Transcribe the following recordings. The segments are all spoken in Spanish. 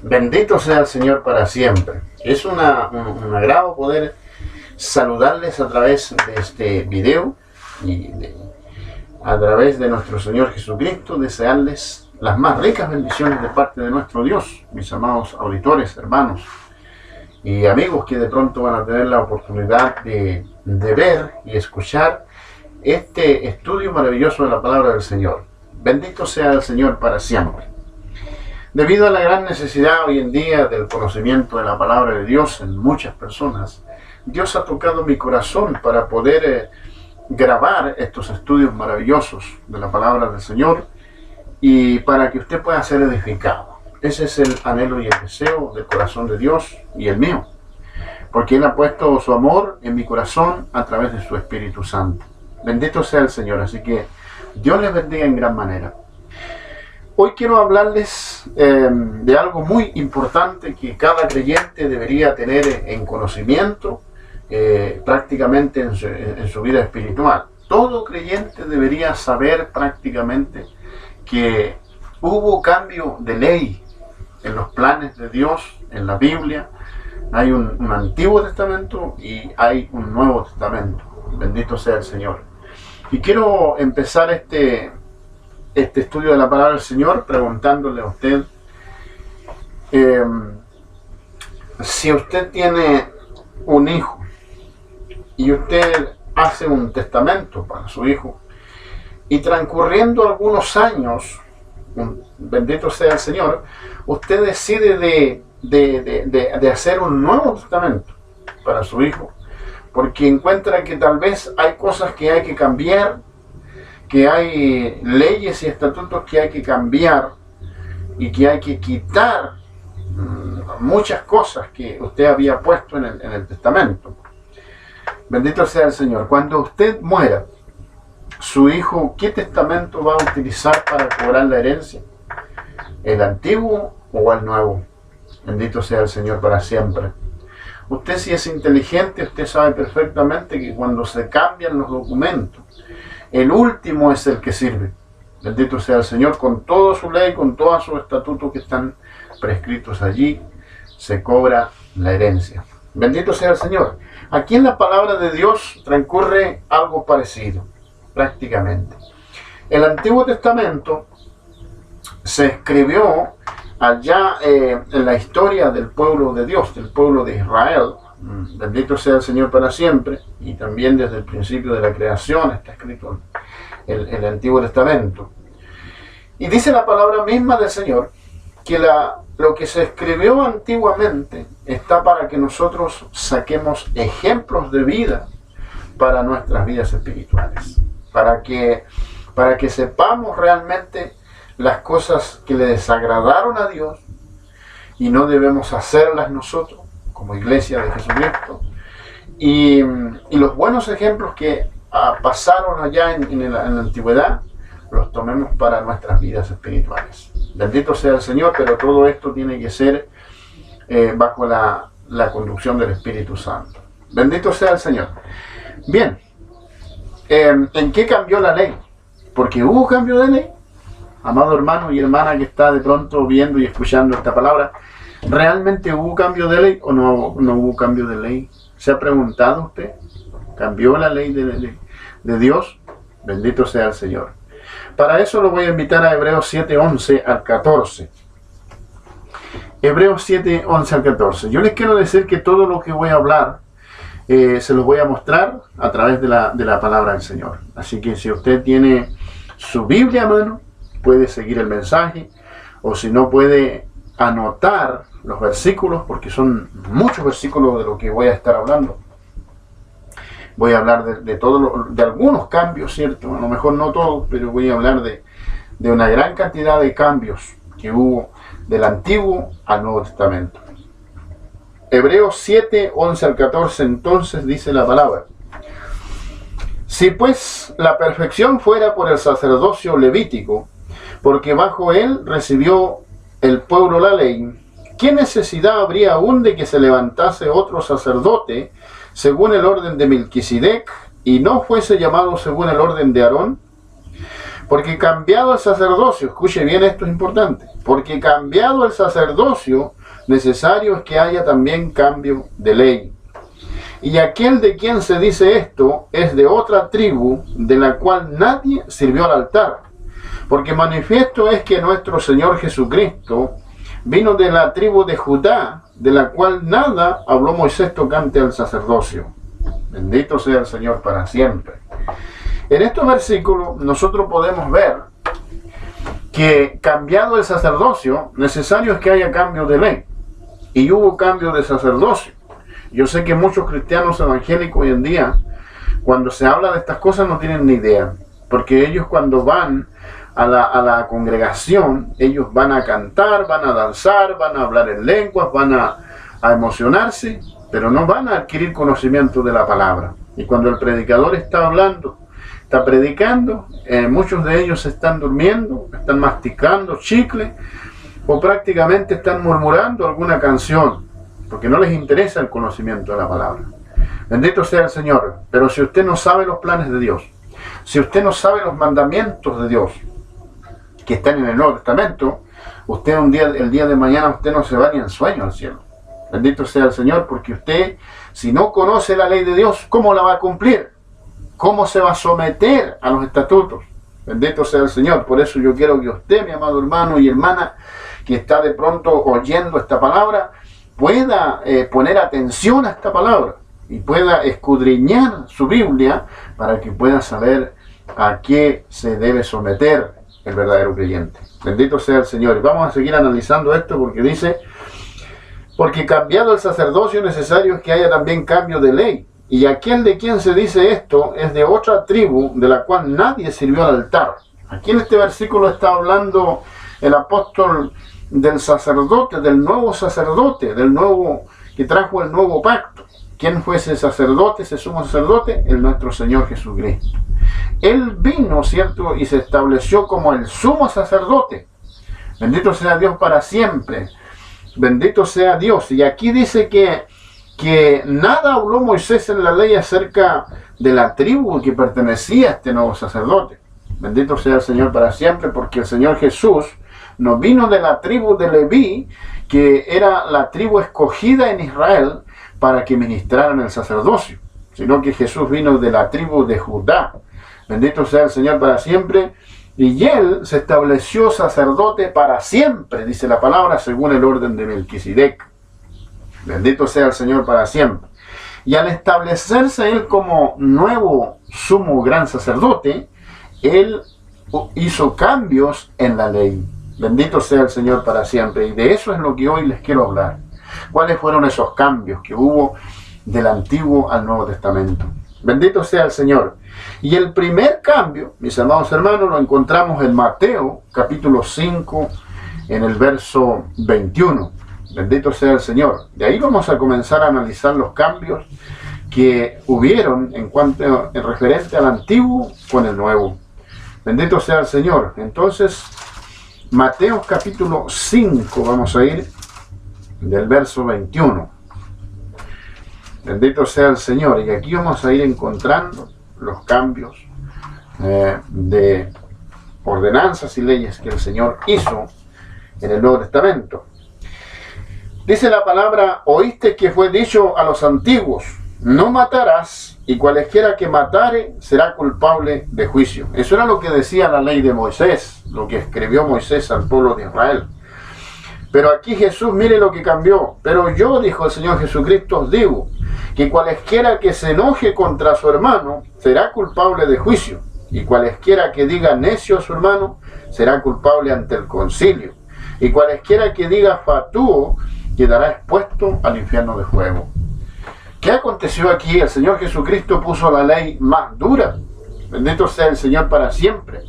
Bendito sea el Señor para siempre. Es un agrado poder saludarles a través de este video y a través de nuestro Señor Jesucristo, desearles las más ricas bendiciones de parte de nuestro Dios, mis amados auditores, hermanos y amigos que de pronto van a tener la oportunidad de ver y escuchar este estudio maravilloso de la palabra del Señor. Bendito sea el Señor para siempre. Debido a la gran necesidad hoy en día del conocimiento de la palabra de Dios en muchas personas, Dios ha tocado mi corazón para poder grabar estos estudios maravillosos de la palabra del Señor y para que usted pueda ser edificado. Ese es el anhelo y el deseo del corazón de Dios y el mío, porque Él ha puesto su amor en mi corazón a través de su Espíritu Santo. Bendito sea el Señor, así que Dios les bendiga en gran manera. Hoy quiero hablarles de algo muy importante que cada creyente debería tener en conocimiento prácticamente en su vida espiritual. Todo creyente debería saber prácticamente que hubo cambio de ley en los planes de Dios, en la Biblia. Hay un Antiguo Testamento y hay un Nuevo Testamento. Bendito sea el Señor. Y quiero empezar este estudio de la palabra del Señor preguntándole a usted si usted tiene un hijo y usted hace un testamento para su hijo y transcurriendo algunos años, bendito sea el Señor, usted decide de hacer un nuevo testamento para su hijo porque encuentra que tal vez hay cosas que hay que cambiar, que hay leyes y estatutos que hay que cambiar y que hay que quitar muchas cosas que usted había puesto en el testamento. Bendito sea el Señor. Cuando usted muera, su hijo, ¿qué testamento va a utilizar para cobrar la herencia? ¿El antiguo o el nuevo? Bendito sea el Señor para siempre. Usted, si es inteligente, usted sabe perfectamente que cuando se cambian los documentos, el último es el que sirve. Bendito sea el Señor, con toda su ley, con todos sus estatutos que están prescritos allí, se cobra la herencia. Bendito sea el Señor. Aquí en la palabra de Dios transcurre algo parecido, prácticamente. El Antiguo Testamento se escribió allá en la historia del pueblo de Dios, del pueblo de Israel. Bendito sea el Señor para siempre, y también desde el principio de la creación está escrito el Antiguo Testamento. Y dice la palabra misma del Señor que lo que se escribió antiguamente está para que nosotros saquemos ejemplos de vida para nuestras vidas espirituales, para que sepamos realmente las cosas que le desagradaron a Dios y no debemos hacerlas nosotros como iglesia de Jesucristo, y los buenos ejemplos que pasaron allá en la antigüedad los tomemos para nuestras vidas espirituales. Bendito sea el Señor, pero todo esto tiene que ser bajo la conducción del Espíritu Santo. Bendito sea el Señor. Bien, ¿en qué cambió la ley? Porque hubo cambio de ley. Amado hermano y hermana que está de pronto viendo y escuchando esta palabra, ¿realmente hubo cambio de ley o no hubo cambio de ley? ¿Se ha preguntado usted? ¿Cambió la ley de Dios? Bendito sea el Señor. Para eso lo voy a invitar a Hebreos 7, 11 al 14. Hebreos 7, 11 al 14. Yo les quiero decir que todo lo que voy a hablar se los voy a mostrar a través de la palabra del Señor. Así que si usted tiene su Biblia a mano, puede seguir el mensaje, o si no, puede anotar los versículos, porque son muchos versículos de lo que voy a estar hablando. Voy a hablar de algunos cambios, ¿cierto? A lo mejor no todos, pero voy a hablar de una gran cantidad de cambios que hubo del Antiguo al Nuevo Testamento. Hebreos 7, 11 al 14, entonces dice la palabra: si pues la perfección fuera por el sacerdocio levítico, porque bajo él recibió el pueblo la ley, ¿qué necesidad habría aún de que se levantase otro sacerdote según el orden de Melquisedec y no fuese llamado según el orden de Aarón? Porque cambiado el sacerdocio, escuche bien, esto es importante, porque cambiado el sacerdocio, necesario es que haya también cambio de ley. Y aquel de quien se dice esto es de otra tribu, de la cual nadie sirvió al altar. Porque manifiesto es que nuestro Señor Jesucristo vino de la tribu de Judá, de la cual nada habló Moisés tocante al sacerdocio. Bendito sea el Señor para siempre. En estos versículos nosotros podemos ver que cambiado el sacerdocio, necesario es que haya cambio de ley. Y hubo cambio de sacerdocio. Yo sé que muchos cristianos evangélicos hoy en día, cuando se habla de estas cosas, no tienen ni idea. Porque ellos cuando van a la congregación, ellos van a cantar, van a danzar, van a hablar en lenguas, van a emocionarse, pero no van a adquirir conocimiento de la palabra. Y cuando el predicador está hablando, está predicando, muchos de ellos están durmiendo, están masticando chicle, o prácticamente están murmurando alguna canción, porque no les interesa el conocimiento de la palabra. Bendito sea el Señor. Pero si usted no sabe los planes de Dios, si usted no sabe los mandamientos de Dios que están en el Nuevo Testamento, usted el día de mañana usted no se va ni en sueño al cielo. Bendito sea el Señor, porque usted, si no conoce la ley de Dios, ¿cómo la va a cumplir? ¿Cómo se va a someter a los estatutos? Bendito sea el Señor. Por eso yo quiero que usted, mi amado hermano y hermana, que está de pronto oyendo esta palabra, pueda poner atención a esta palabra y pueda escudriñar su Biblia para que pueda saber a qué se debe someter el verdadero creyente. Bendito sea el Señor. Y vamos a seguir analizando esto porque dice: porque cambiado el sacerdocio, necesario es que haya también cambio de ley. Y aquel de quien se dice esto es de otra tribu, de la cual nadie sirvió al altar. Aquí en este versículo está hablando el apóstol del sacerdote, del nuevo sacerdote, del nuevo que trajo el nuevo pacto. ¿Quién fue ese sacerdote, ese sumo sacerdote? El nuestro Señor Jesucristo. Él vino, ¿cierto? Y se estableció como el sumo sacerdote. Bendito sea Dios para siempre. Bendito sea Dios. Y aquí dice que nada habló Moisés en la ley acerca de la tribu que pertenecía a este nuevo sacerdote. Bendito sea el Señor para siempre, porque el Señor Jesús no vino de la tribu de Leví, que era la tribu escogida en Israel para que ministraran el sacerdocio, sino que Jesús vino de la tribu de Judá. Bendito sea el Señor para siempre. Y él se estableció sacerdote para siempre, dice la palabra, según el orden de Melquisedec. Bendito sea el Señor para siempre. Y al establecerse él como nuevo sumo gran sacerdote, él hizo cambios en la ley. Bendito sea el Señor para siempre. Y de eso es lo que hoy les quiero hablar. ¿Cuáles fueron esos cambios que hubo del Antiguo al Nuevo Testamento? Bendito sea el Señor. Y el primer cambio, mis amados hermanos, lo encontramos en Mateo, capítulo 5, en el verso 21. Bendito sea el Señor. De ahí vamos a comenzar a analizar los cambios que hubieron en referente al Antiguo con el Nuevo. Bendito sea el Señor. Entonces, Mateo capítulo 5, vamos a ir del verso 21. Bendito sea el Señor. Y aquí vamos a ir encontrando los cambios de ordenanzas y leyes que el Señor hizo en el Nuevo Testamento. Dice la palabra: oíste que fue dicho a los antiguos, no matarás, y cualesquiera que matare será culpable de juicio. Eso era lo que decía la ley de Moisés, lo que escribió Moisés al pueblo de Israel. Pero aquí Jesús, mire lo que cambió. Pero yo, dijo el Señor Jesucristo, os digo que cualesquiera que se enoje contra su hermano será culpable de juicio, y cualesquiera que diga necio a su hermano será culpable ante el concilio, y cualesquiera que diga fatuo quedará expuesto al infierno de fuego. ¿Qué aconteció aquí? El Señor Jesucristo puso la ley más dura. Bendito sea el Señor para siempre.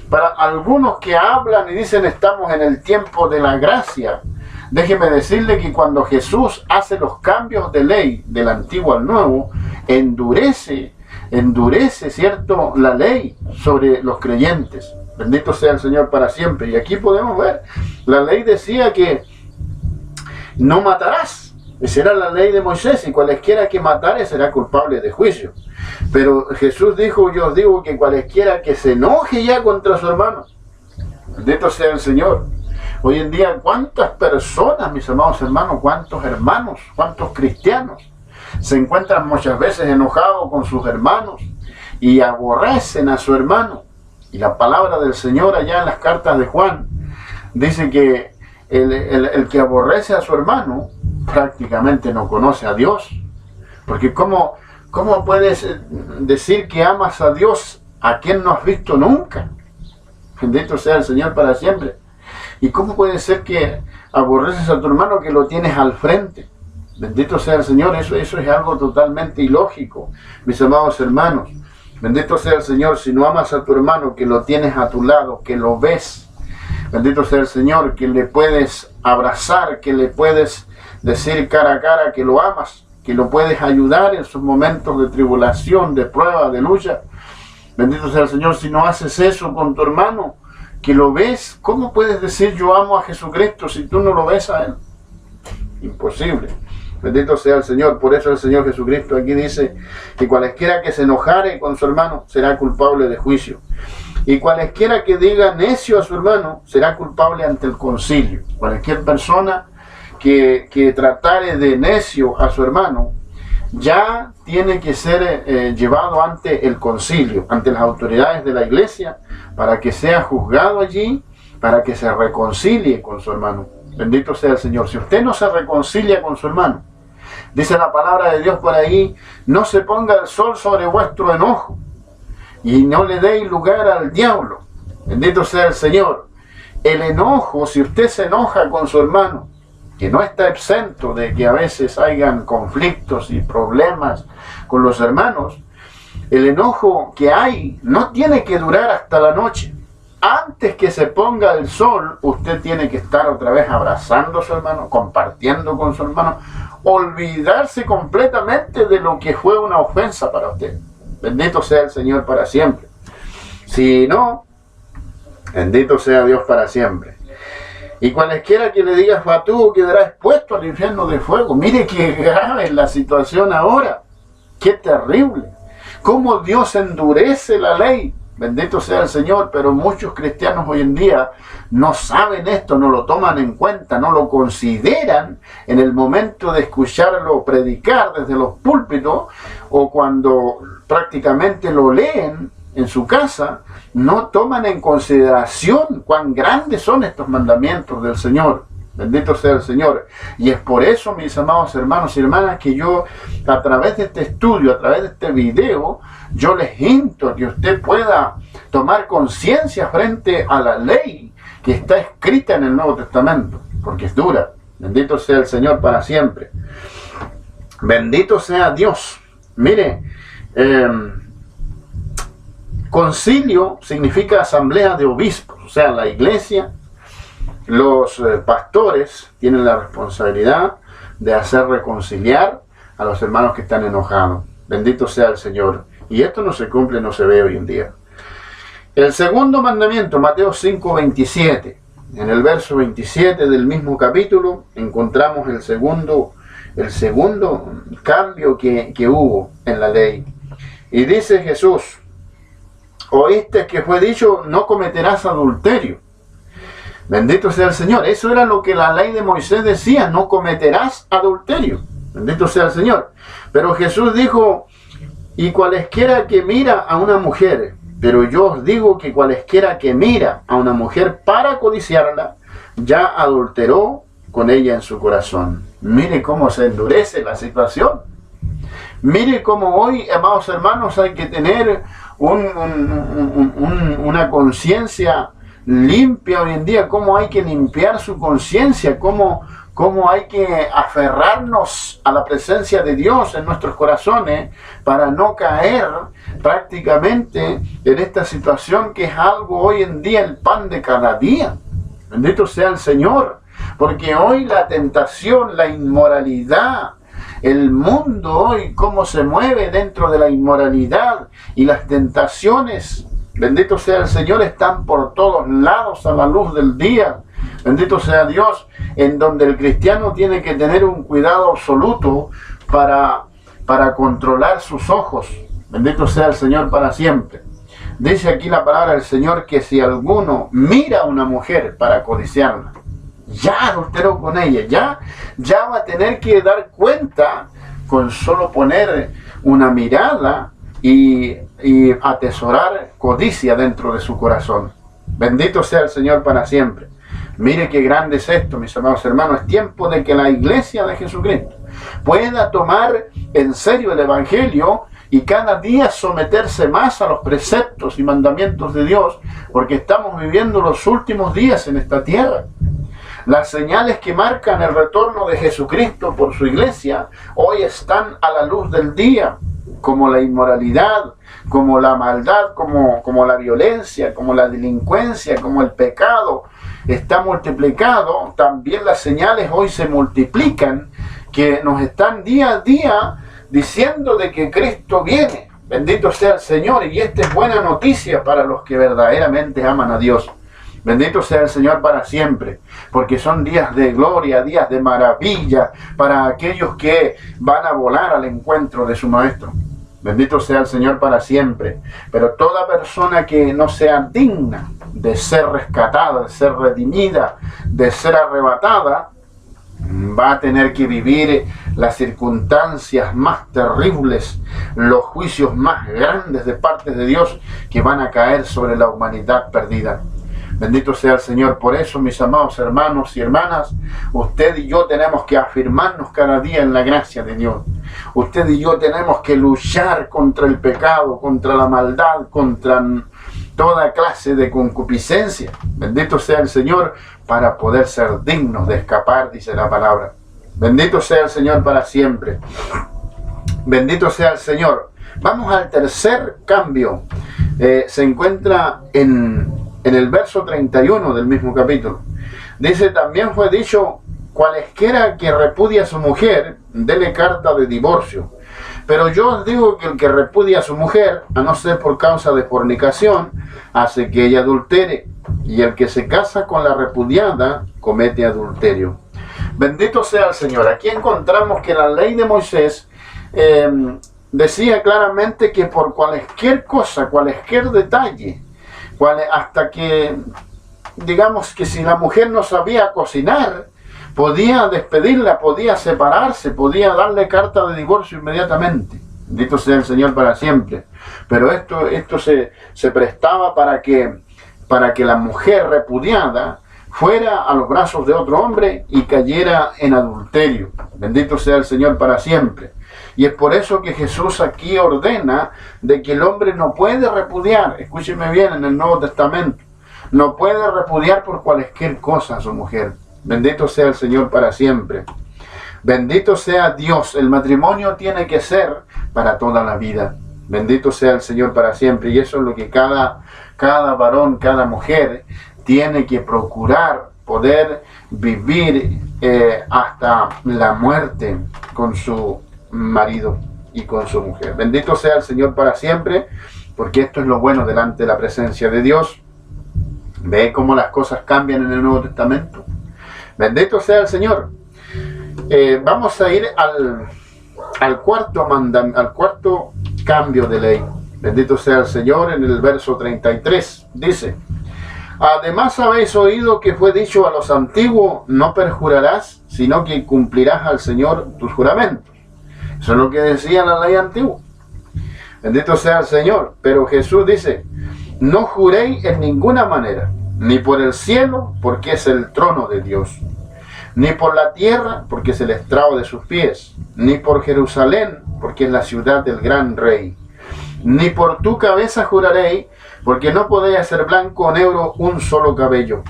Para algunos que hablan y dicen estamos en el tiempo de la gracia, déjeme decirle que cuando Jesús hace los cambios de ley del antiguo al nuevo, endurece, ¿cierto?, la ley sobre los creyentes. Bendito sea el Señor para siempre. Y aquí podemos ver, la ley decía que no matarás. Esa era la ley de Moisés, y cualesquiera que matare será culpable de juicio. Pero Jesús dijo: yo os digo que cualesquiera que se enoje ya contra su hermano, bendito sea el Señor, Hoy en día, ¿cuántas personas, mis amados hermanos, cuántos hermanos, cuántos cristianos se encuentran muchas veces enojados con sus hermanos y aborrecen a su hermano? Y la palabra del Señor allá en las cartas de Juan dice que el que aborrece a su hermano prácticamente no conoce a Dios. Porque ¿cómo puedes decir que amas a Dios a quien no has visto nunca? Bendito sea el Señor para siempre. ¿Y cómo puede ser que aborreces a tu hermano que lo tienes al frente? Bendito sea el Señor, eso es algo totalmente ilógico, mis amados hermanos. Bendito sea el Señor, si no amas a tu hermano que lo tienes a tu lado, que lo ves. Bendito sea el Señor, que le puedes abrazar, que le puedes decir cara a cara que lo amas, que lo puedes ayudar en sus momentos de tribulación, de prueba, de lucha. Bendito sea el Señor, si no haces eso con tu hermano, que lo ves, ¿cómo puedes decir yo amo a Jesucristo si tú no lo ves a Él? Imposible. Bendito sea el Señor. Por eso el Señor Jesucristo aquí dice que cualesquiera que se enojare con su hermano será culpable de juicio. Y cualesquiera que diga necio a su hermano será culpable ante el concilio. Cualquier persona que tratare de necio a su hermano ya tiene que ser llevado ante el concilio, ante las autoridades de la iglesia, para que sea juzgado allí, para que se reconcilie con su hermano. Bendito sea el Señor. Si usted no se reconcilia con su hermano, dice la palabra de Dios por ahí, no se ponga el sol sobre vuestro enojo y no le deis lugar al diablo. Bendito sea el Señor. El enojo, si usted se enoja con su hermano, que no está exento de que a veces hayan conflictos y problemas con los hermanos, el enojo que hay no tiene que durar hasta la noche. Antes que se ponga el sol, usted tiene que estar otra vez abrazando a su hermano, compartiendo con su hermano, olvidarse completamente de lo que fue una ofensa para usted. Bendito sea el Señor para siempre. Si no, bendito sea Dios para siempre. Y cualesquiera que le diga fatuo quedará expuesto al infierno de fuego. Mire qué grave es la situación ahora. Qué terrible. Cómo Dios endurece la ley. Bendito sea el Señor, pero muchos cristianos hoy en día no saben esto, no lo toman en cuenta, no lo consideran en el momento de escucharlo predicar desde los púlpitos o cuando prácticamente lo leen en su casa, no toman en consideración cuán grandes son estos mandamientos del Señor. Bendito sea el Señor. Y es por eso, mis amados hermanos y hermanas, que yo, a través de este estudio, a través de este video, yo les insto a que usted pueda tomar conciencia frente a la ley que está escrita en el Nuevo Testamento, porque es dura. Bendito sea el Señor para siempre. Bendito sea Dios. Mire, concilio significa asamblea de obispos, o sea, la iglesia. Los pastores tienen la responsabilidad de hacer reconciliar a los hermanos que están enojados. Bendito sea el Señor. Y esto no se cumple, no se ve hoy en día. El segundo mandamiento, Mateo 5:27. En el verso 27 del mismo capítulo encontramos el segundo cambio que hubo en la ley. Y dice Jesús, oíste que fue dicho, no cometerás adulterio. Bendito sea el Señor. Eso era lo que la ley de Moisés decía, no cometerás adulterio. Bendito sea el Señor. Pero Jesús dijo, y cualesquiera que mira a una mujer, pero yo os digo que cualesquiera que mira a una mujer para codiciarla, ya adulteró con ella en su corazón. Mire cómo se endurece la situación. Mire cómo hoy, amados hermanos, hay que tener una conciencia limpia hoy en día, cómo hay que limpiar su conciencia, cómo hay que aferrarnos a la presencia de Dios en nuestros corazones para no caer prácticamente en esta situación que es algo hoy en día el pan de cada día. Bendito sea el Señor, porque hoy la tentación, la inmoralidad, el mundo hoy cómo se mueve dentro de la inmoralidad y las tentaciones, bendito sea el Señor, están por todos lados a la luz del día. Bendito sea Dios, en donde el cristiano tiene que tener un cuidado absoluto para controlar sus ojos. Bendito sea el Señor para siempre. Dice aquí la palabra del Señor que si alguno mira a una mujer para codiciarla, ya adulteró con ella, ya va a tener que dar cuenta con solo poner una mirada y atesorar codicia dentro de su corazón. Bendito sea el Señor para siempre. Mire qué grande es esto, mis amados hermanos. Es tiempo de que la iglesia de Jesucristo pueda tomar en serio el Evangelio y cada día someterse más a los preceptos y mandamientos de Dios, porque estamos viviendo los últimos días en esta tierra. Las señales que marcan el retorno de Jesucristo por su iglesia hoy están a la luz del día, como la inmoralidad, como la maldad, como la violencia, como la delincuencia, como el pecado está multiplicado. También las señales hoy se multiplican, que nos están día a día diciendo de que Cristo viene. Bendito sea el Señor, y esta es buena noticia para los que verdaderamente aman a Dios. Bendito sea el Señor para siempre, porque son días de gloria, días de maravilla para aquellos que van a volar al encuentro de su Maestro. Bendito sea el Señor para siempre. Pero toda persona que no sea digna de ser rescatada, de ser redimida, de ser arrebatada, va a tener que vivir las circunstancias más terribles, los juicios más grandes de parte de Dios que van a caer sobre la humanidad perdida. Bendito sea el Señor. Por eso, mis amados hermanos y hermanas, usted y yo tenemos que afirmarnos cada día en la gracia de Dios. Usted y yo tenemos que luchar contra el pecado, contra la maldad, contra toda clase de concupiscencia. Bendito sea el Señor para poder ser dignos de escapar, dice la palabra. Bendito sea el Señor para siempre. Bendito sea el Señor. Vamos al tercer cambio. Se encuentra en el verso 31 del mismo capítulo. Dice: también fue dicho, cualesquiera que repudia a su mujer, dele carta de divorcio. Pero yo os digo que el que repudia a su mujer, a no ser por causa de fornicación, hace que ella adultere, y el que se casa con la repudiada, comete adulterio. Bendito sea el Señor. Aquí encontramos que la ley de Moisés decía claramente que por cualquier cosa, cualquier detalle, hasta que, digamos que si la mujer no sabía cocinar, podía despedirla, podía separarse, podía darle carta de divorcio inmediatamente. Bendito sea el Señor para siempre. Pero esto se prestaba para que la mujer repudiada fuera a los brazos de otro hombre y cayera en adulterio. Bendito sea el Señor para siempre. Y es por eso que Jesús aquí ordena de que el hombre no puede repudiar, escúcheme bien, en el Nuevo Testamento, no puede repudiar por cualquier cosa a su mujer. Bendito sea el Señor para siempre. Bendito sea Dios. El matrimonio tiene que ser para toda la vida. Bendito sea el Señor para siempre. Y eso es lo que cada varón, cada mujer tiene que procurar, poder vivir hasta la muerte con su marido y con su mujer. Bendito sea el Señor para siempre, porque esto es lo bueno delante de la presencia de Dios. Ve cómo las cosas cambian en el Nuevo Testamento. Bendito sea el Señor. Vamos a ir al cuarto cambio de ley. Bendito sea el Señor. En el verso 33 dice: además habéis oído que fue dicho a los antiguos, no perjurarás, sino que cumplirás al Señor tus juramentos. Eso es lo que decía la ley antigua. Bendito sea el Señor. Pero Jesús dice: no juréis en ninguna manera, ni por el cielo, porque es el trono de Dios, ni por la tierra, porque es el estrado de sus pies, ni por Jerusalén, porque es la ciudad del gran rey, ni por tu cabeza juraréis, porque no podéis hacer blanco o negro un solo cabello.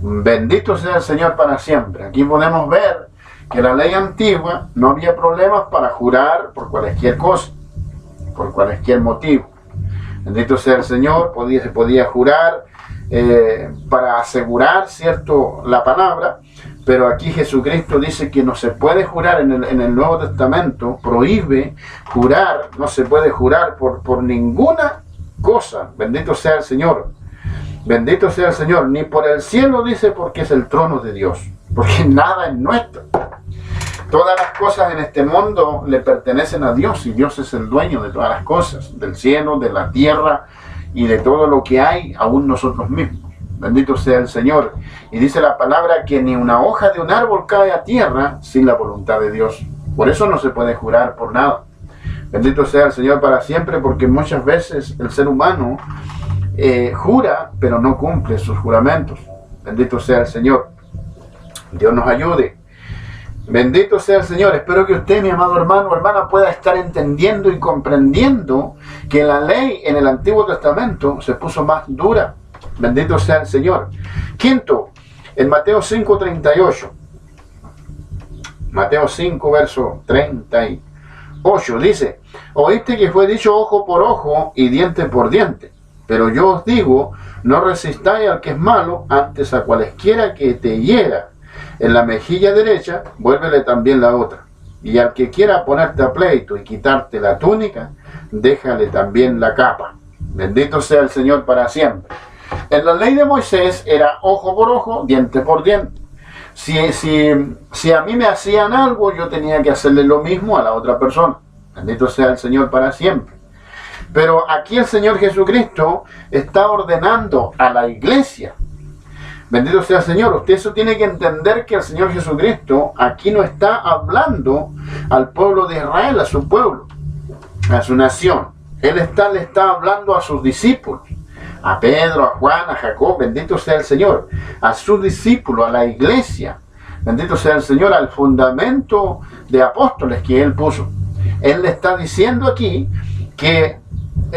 Bendito sea el Señor para siempre. Aquí podemos ver que la ley antigua no había problemas para jurar por cualquier cosa, por cualquier motivo. Bendito sea el Señor. Se podía jurar para asegurar, ¿cierto?, la palabra, pero aquí Jesucristo dice que no se puede jurar. En el Nuevo Testamento prohíbe jurar, no se puede jurar por ninguna cosa. Bendito sea el Señor. Bendito sea el Señor. Ni por el cielo, dice, porque es el trono de Dios, porque nada es nuestro. Todas las cosas en este mundo le pertenecen a Dios, y Dios es el dueño de todas las cosas, del cielo, de la tierra y de todo lo que hay, aún nosotros mismos. Bendito sea el Señor. Y dice la palabra que ni una hoja de un árbol cae a tierra sin la voluntad de Dios. Por eso no se puede jurar por nada. Bendito sea el Señor para siempre, porque muchas veces el ser humano jura, pero no cumple sus juramentos. Bendito sea el Señor. Dios nos ayude. Bendito sea el Señor. Espero que usted, mi amado hermano o hermana, pueda estar entendiendo y comprendiendo que la ley en el Antiguo Testamento se puso más dura. Bendito sea el Señor. Quinto, en Mateo 5:38. Mateo 5, verso 38, dice: oíste que fue dicho ojo por ojo y diente por diente. Pero yo os digo, no resistáis al que es malo, antes a cualesquiera que te hiera en la mejilla derecha, vuélvele también la otra. Y al que quiera ponerte a pleito y quitarte la túnica, déjale también la capa. Bendito sea el Señor para siempre. En la ley de Moisés era ojo por ojo, diente por diente. Si a mí me hacían algo, yo tenía que hacerle lo mismo a la otra persona. Bendito sea el Señor para siempre. Pero aquí el Señor Jesucristo está ordenando a la iglesia. Bendito sea el Señor. Usted eso tiene que entender, que el Señor Jesucristo aquí no está hablando al pueblo de Israel, a su pueblo, a su nación. Él le está hablando a sus discípulos, a Pedro, a Juan, a Jacob. Bendito sea el Señor. A sus discípulos, a la iglesia. Bendito sea el Señor, al fundamento de apóstoles que Él puso. Él le está diciendo aquí que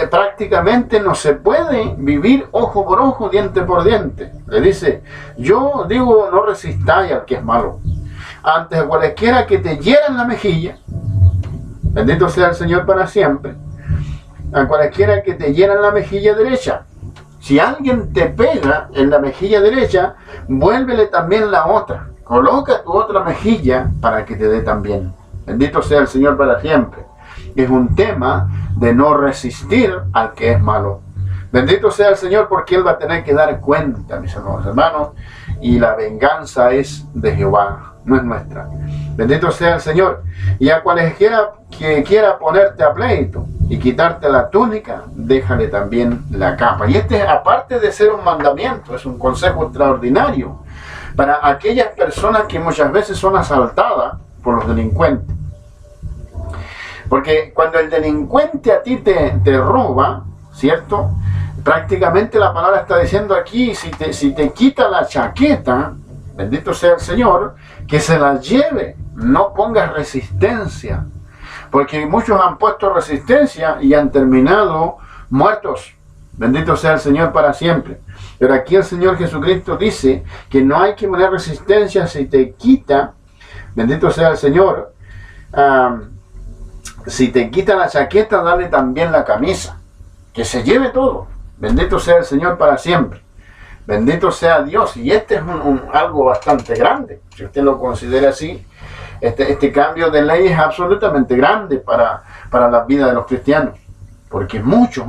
prácticamente no se puede vivir ojo por ojo, diente por diente. Le dice: yo digo, no resistáis al que es malo, antes de cualesquiera que te hiera en la mejilla. Bendito sea el Señor para siempre. A cualesquiera que te hiera en la mejilla derecha. Si alguien te pega en la mejilla derecha, vuélvele también la otra. Coloca tu otra mejilla para que te dé también. Bendito sea el Señor para siempre. Es un tema de no resistir al que es malo. Bendito sea el Señor, porque Él va a tener que dar cuenta, mis amados hermanos, y la venganza es de Jehová, no es nuestra. Bendito sea el Señor. Y a cualesquiera que quiera ponerte a pleito y quitarte la túnica, déjale también la capa. Y este, aparte de ser un mandamiento, es un consejo extraordinario para aquellas personas que muchas veces son asaltadas por los delincuentes. Porque cuando el delincuente a ti te roba, ¿cierto? Prácticamente la palabra está diciendo aquí, si te quita la chaqueta, bendito sea el Señor, que se la lleve, no pongas resistencia. Porque muchos han puesto resistencia y han terminado muertos. Bendito sea el Señor para siempre. Pero aquí el Señor Jesucristo dice que no hay que poner resistencia. Si te quita, bendito sea el Señor, si te quita la chaqueta, dale también la camisa. Que se lleve todo. Bendito sea el Señor para siempre. Bendito sea Dios. Y este es algo bastante grande. Si usted lo considera así, este cambio de ley es absolutamente grande para la vida de los cristianos. Porque muchos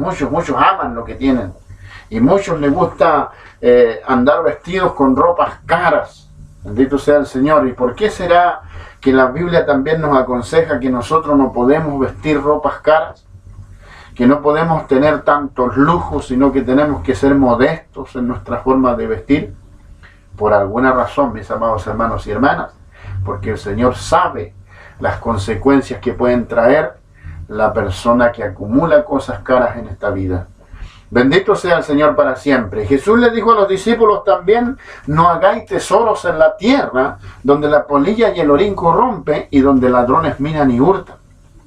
aman lo que tienen. Y muchos les gusta andar vestidos con ropas caras. Bendito sea el Señor. ¿Y por qué será que la Biblia también nos aconseja que nosotros no podemos vestir ropas caras? Que no podemos tener tantos lujos, sino que tenemos que ser modestos en nuestra forma de vestir. Por alguna razón, mis amados hermanos y hermanas. Porque el Señor sabe las consecuencias que pueden traer la persona que acumula cosas caras en esta vida. Bendito sea el Señor para siempre. Jesús le dijo a los discípulos también: no hagáis tesoros en la tierra, donde la polilla y el orín corrompe, y donde ladrones minan y hurtan.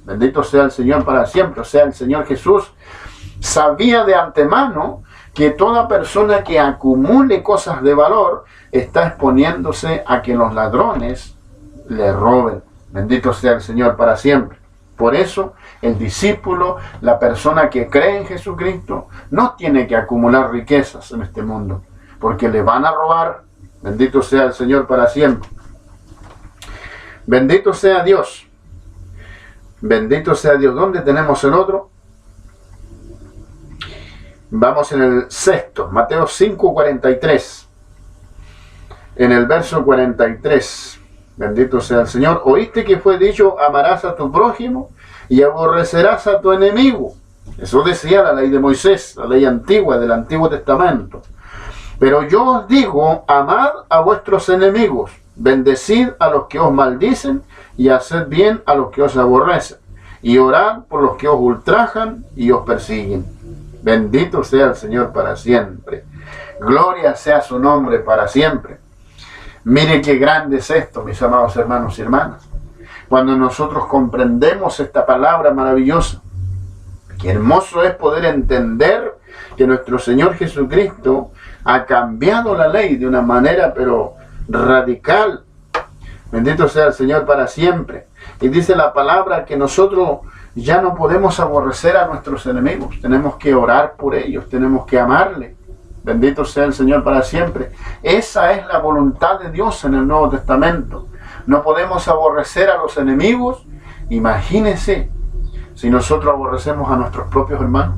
Bendito sea el Señor para siempre. O sea, el Señor Jesús sabía de antemano que toda persona que acumule cosas de valor está exponiéndose a que los ladrones le roben. Bendito sea el Señor para siempre. Por eso, el discípulo, la persona que cree en Jesucristo, no tiene que acumular riquezas en este mundo, porque le van a robar. Bendito sea el Señor para siempre. Bendito sea Dios. Bendito sea Dios. ¿Dónde tenemos el otro? Vamos en el sexto, Mateo 5:43. En el verso 43. Bendito sea el Señor. Oíste que fue dicho: amarás a tu prójimo y aborrecerás a tu enemigo. Eso decía la ley de Moisés, la ley antigua del Antiguo Testamento. Pero yo os digo, amad a vuestros enemigos, bendecid a los que os maldicen y haced bien a los que os aborrecen, y orad por los que os ultrajan y os persiguen. Bendito sea el Señor para siempre. Gloria sea su nombre para siempre. Mire qué grande es esto, mis amados hermanos y hermanas. Cuando nosotros comprendemos esta palabra maravillosa, qué hermoso es poder entender que nuestro Señor Jesucristo ha cambiado la ley de una manera pero radical. Bendito sea el Señor para siempre. Y dice la palabra que nosotros ya no podemos aborrecer a nuestros enemigos. Tenemos que orar por ellos, tenemos que amarle. Bendito sea el Señor para siempre. Esa es la voluntad de Dios en el Nuevo Testamento. No podemos aborrecer a los enemigos. Imagínense si nosotros aborrecemos a nuestros propios hermanos.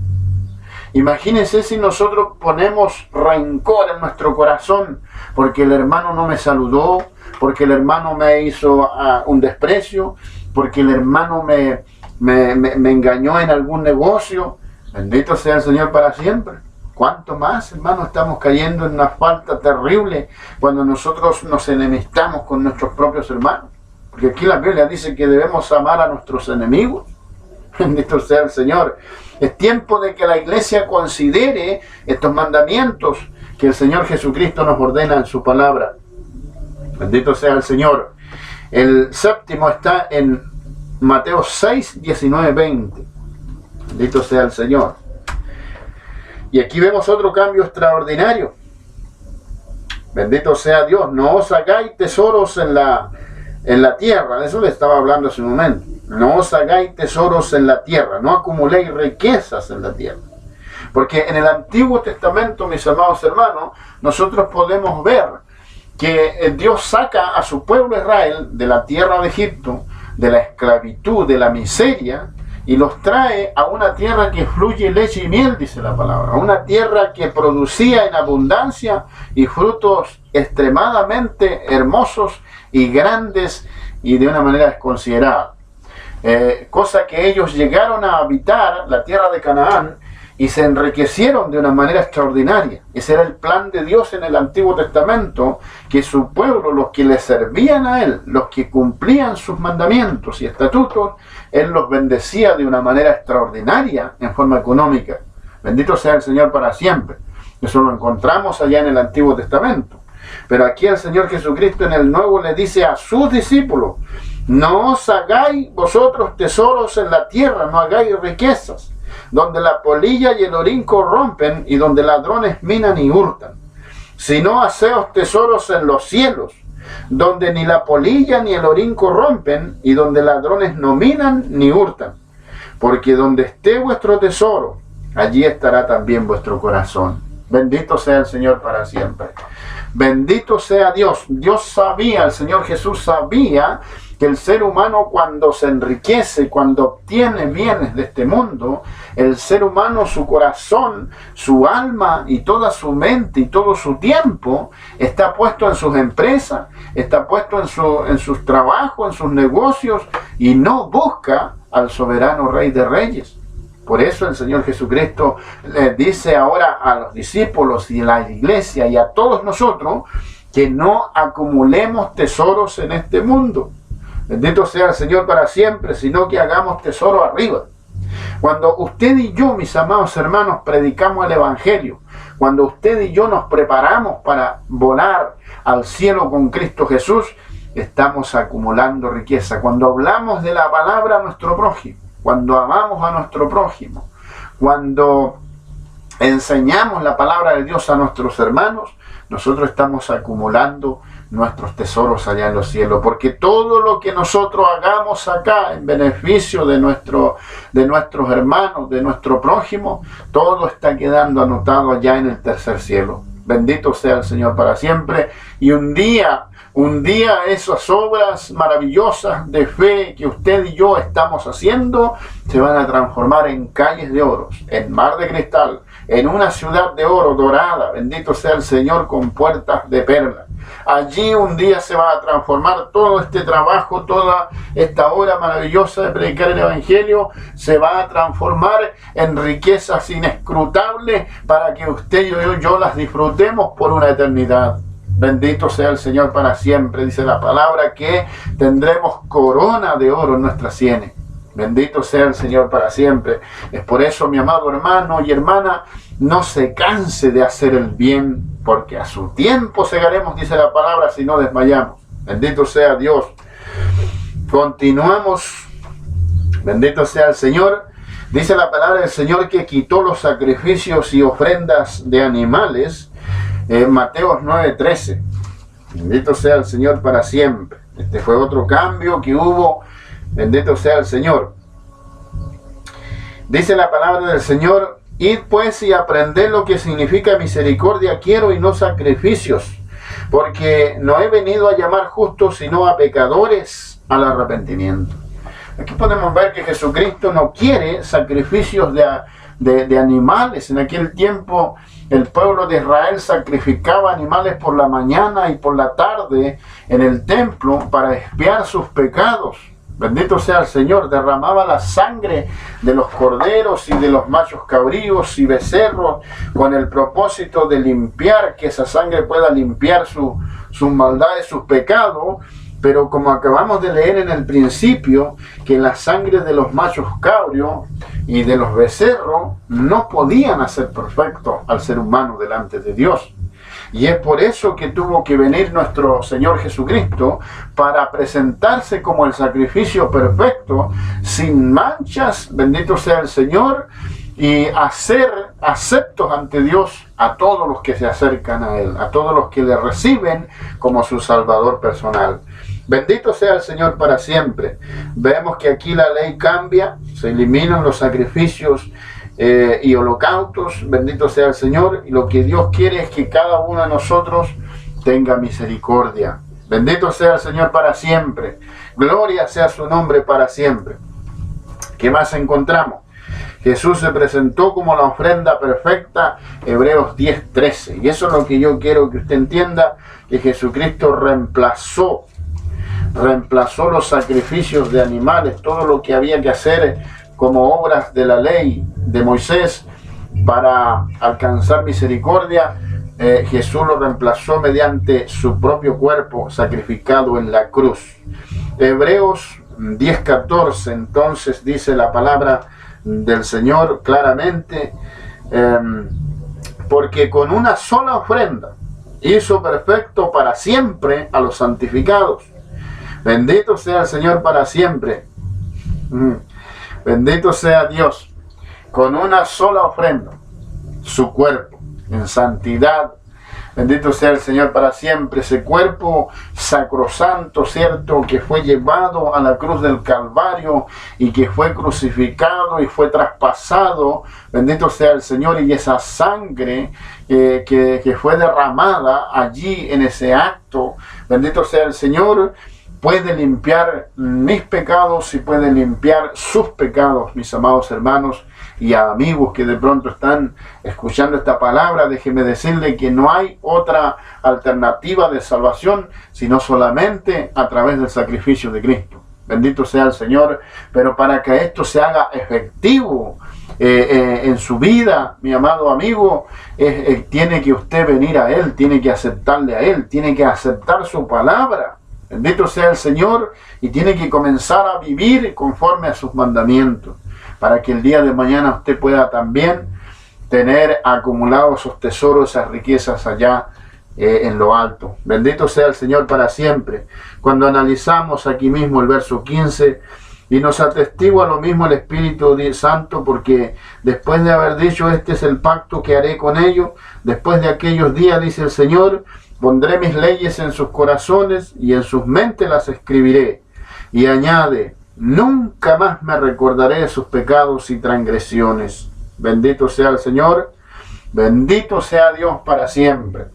Imagínense si nosotros ponemos rencor en nuestro corazón porque el hermano no me saludó, porque el hermano me hizo un desprecio, porque el hermano me engañó en algún negocio. Bendito sea el Señor para siempre. ¿Cuánto más, hermano, estamos cayendo en una falta terrible cuando nosotros nos enemistamos con nuestros propios hermanos? Porque aquí la Biblia dice que debemos amar a nuestros enemigos. Bendito sea el Señor. Es tiempo de que la iglesia considere estos mandamientos que el Señor Jesucristo nos ordena en su palabra. Bendito sea el Señor. El séptimo está en Mateo 6, 19, 20. Bendito sea el Señor. Y aquí vemos otro cambio extraordinario. Bendito sea Dios. No os hagáis tesoros en la tierra. De eso le estaba hablando hace un momento. No os hagáis tesoros en la tierra. No acumuléis riquezas en la tierra. Porque en el Antiguo Testamento, mis amados hermanos, nosotros podemos ver que Dios saca a su pueblo Israel de la tierra de Egipto, de la esclavitud, de la miseria, y los trae a una tierra que fluye leche y miel, dice la palabra. Una tierra que producía en abundancia y frutos extremadamente hermosos y grandes y de una manera desconsiderada. Cosa que ellos llegaron a habitar la tierra de Canaán y se enriquecieron de una manera extraordinaria. Ese era el plan de Dios en el Antiguo Testamento, que su pueblo, los que le servían a Él, los que cumplían sus mandamientos y estatutos, Él los bendecía de una manera extraordinaria en forma económica. Bendito sea el Señor para siempre. Eso lo encontramos allá en el Antiguo Testamento. Pero aquí el Señor Jesucristo en el Nuevo le dice a sus discípulos: no os hagáis vosotros tesoros en la tierra, no hagáis riquezas, donde la polilla y el orín corrompen y donde ladrones minan y hurtan, sino haceos tesoros en los cielos, donde ni la polilla ni el orín corrompen y donde ladrones no minan ni hurtan, porque donde esté vuestro tesoro, allí estará también vuestro corazón. Bendito sea el Señor para siempre. Bendito sea Dios. Dios sabía, el Señor Jesús sabía que el ser humano, cuando se enriquece, cuando obtiene bienes de este mundo, el ser humano, su corazón, su alma y toda su mente y todo su tiempo está puesto en sus empresas, está puesto en sus trabajos, en sus negocios, y no busca al soberano Rey de Reyes. Por eso el Señor Jesucristo le dice ahora a los discípulos y a la iglesia y a todos nosotros que no acumulemos tesoros en este mundo. Bendito sea el Señor para siempre, sino que hagamos tesoro arriba. Cuando usted y yo, mis amados hermanos, predicamos el Evangelio, cuando usted y yo nos preparamos para volar al cielo con Cristo Jesús, estamos acumulando riqueza. Cuando hablamos de la palabra a nuestro prójimo, cuando amamos a nuestro prójimo, cuando enseñamos la palabra de Dios a nuestros hermanos, nosotros estamos acumulando nuestros tesoros allá en los cielos, porque todo lo que nosotros hagamos acá en beneficio de nuestros hermanos, de nuestro prójimo, todo está quedando anotado allá en el tercer cielo. Bendito sea el Señor para siempre. Y un día esas obras maravillosas de fe que usted y yo estamos haciendo se van a transformar en calles de oro, en mar de cristal, en una ciudad de oro dorada. Bendito sea el Señor, con puertas de perla. Allí un día se va a transformar todo este trabajo, toda esta obra maravillosa de predicar el Evangelio, se va a transformar en riquezas inescrutables para que usted y yo las disfrutemos por una eternidad. Bendito sea el Señor para siempre. Dice la palabra que tendremos corona de oro en nuestras sienes. Bendito sea el Señor para siempre. Es por eso, mi amado hermano y hermana, no se canse de hacer el bien, porque a su tiempo segaremos, dice la palabra, si no desmayamos. Bendito sea Dios. Continuamos. Bendito sea el Señor. Dice la palabra del Señor que quitó los sacrificios y ofrendas de animales. Mateo 9:13. Bendito sea el Señor para siempre. Este fue otro cambio que hubo. Bendito sea el Señor. Dice la palabra del Señor: id pues y aprended lo que significa misericordia quiero y no sacrificios, porque no he venido a llamar justos sino a pecadores al arrepentimiento. Aquí podemos ver que Jesucristo no quiere sacrificios de animales. En aquel tiempo el pueblo de Israel sacrificaba animales por la mañana y por la tarde en el templo para expiar sus pecados. Bendito sea el Señor. Derramaba la sangre de los corderos y de los machos cabríos y becerros con el propósito de limpiar, que esa sangre pueda limpiar sus maldades, sus pecados. Pero como acabamos de leer en el principio, que la sangre de los machos cabríos y de los becerros no podían hacer perfecto al ser humano delante de Dios. Y es por eso que tuvo que venir nuestro Señor Jesucristo para presentarse como el sacrificio perfecto, sin manchas, bendito sea el Señor, y hacer aceptos ante Dios a todos los que se acercan a Él, a todos los que le reciben como su Salvador personal. Bendito sea el Señor para siempre. Vemos que aquí la ley cambia, se eliminan los sacrificios y holocaustos. Bendito sea el Señor. Y lo que Dios quiere es que cada uno de nosotros tenga misericordia. Bendito sea el Señor para siempre. Gloria sea su nombre para siempre. ¿Qué más encontramos? Jesús se presentó como la ofrenda perfecta, Hebreos 10:13. Y eso es lo que yo quiero que usted entienda, que Jesucristo reemplazó los sacrificios de animales, todo lo que había que hacer como obras de la ley de Moisés para alcanzar misericordia. Jesús lo reemplazó mediante su propio cuerpo sacrificado en la cruz. Hebreos 10:14, entonces dice la palabra del Señor claramente, porque con una sola ofrenda hizo perfecto para siempre a los santificados. Bendito sea el Señor para siempre. Bendito sea Dios. Con una sola ofrenda, su cuerpo en santidad. Bendito sea el Señor para siempre. Ese cuerpo sacrosanto, cierto, que fue llevado a la cruz del Calvario y que fue crucificado y fue traspasado. Bendito sea el Señor. Y esa sangre que fue derramada allí en ese acto. Bendito sea el Señor. Puede limpiar mis pecados y puede limpiar sus pecados, mis amados hermanos y amigos que de pronto están escuchando esta palabra. Déjeme decirle que no hay otra alternativa de salvación, sino solamente a través del sacrificio de Cristo. Bendito sea el Señor. Pero para que esto se haga efectivo en su vida, mi amado amigo, tiene que usted venir a Él, tiene que aceptarle a Él, tiene que aceptar su palabra. Bendito sea el Señor, y tiene que comenzar a vivir conforme a sus mandamientos, para que el día de mañana usted pueda también tener acumulados esos tesoros, esas riquezas allá en lo alto. Bendito sea el Señor para siempre. Cuando analizamos aquí mismo el verso 15, y nos atestigua lo mismo el Espíritu Santo, porque después de haber dicho, este es el pacto que haré con ellos, después de aquellos días, dice el Señor, pondré mis leyes en sus corazones y en sus mentes las escribiré. Y añade, nunca más me recordaré de sus pecados y transgresiones. Bendito sea el Señor, bendito sea Dios para siempre.